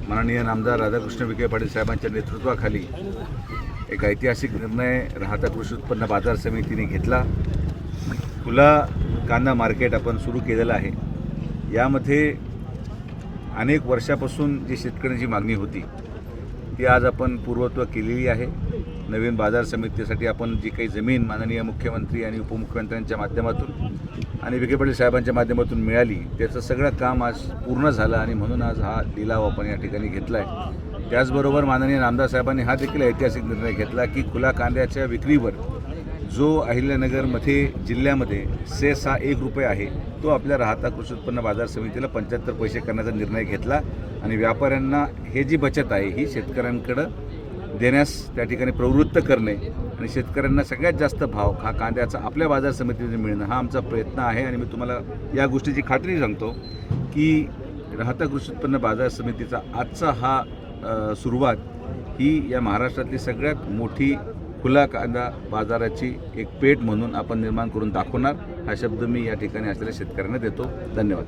माननीय नामदार राधाकृष्ण विखे पाटील साहेबांच्या नेतृत्वाखाली एक ऐतिहासिक निर्णय राहता कृषी उत्पन्न बाजार समितीने घेतला। खुला कांदा मार्केट आपण सुरू केलेलं आहे। यामध्ये अनेक वर्षापासून जी शेतकऱ्यांची मागणी होती ती आज आपण पूर्वत्व केलेली आहे। नवीन बाजार समितीसाठी आपण जी काही जमीन माननीय मुख्यमंत्री आणि उपमुख्यमंत्र्यांच्या माध्यमातून आणि विखे पाटील साहेबांच्या माध्यमातून मिळाली त्याचं सगळं काम आज पूर्ण झालं आणि म्हणून आज हा लिलाव आपण या ठिकाणी घेतला आहे। त्याचबरोबर माननीय नामदार साहेबांनी हा देखील ऐतिहासिक निर्णय घेतला की खुला कांद्याच्या विक्रीवर जो अहिल्यानगरमध्ये जिल्ह्यामध्ये सेस हा ₹1 आहे तो आपल्या राहता कृषी उत्पन्न बाजार समितीला 75 पैसे करण्याचा निर्णय घेतला आणि व्यापाऱ्यांना हे जी बचत आहे ही शेतकऱ्यांकडं देण्यास त्या ठिकाणी प्रवृत्त करणे आणि शेतकऱ्यांना सगळ्यात जास्त भाव हा कांद्याचा आपल्या बाजार समितीने मिळणं हा आमचा प्रयत्न आहे। आणि मी तुम्हाला या गोष्टीची खात्री सांगतो की राहता कृषी उत्पन्न बाजार समितीचा आजचा हा सुरुवात ही या महाराष्ट्रातली सगळ्यात मोठी खुला कांदा बाजाराची एक पेठ म्हणून आपण निर्माण करून दाखवणार हा शब्द मी या ठिकाणी असलेल्या शेतकऱ्यांना देतो। धन्यवाद।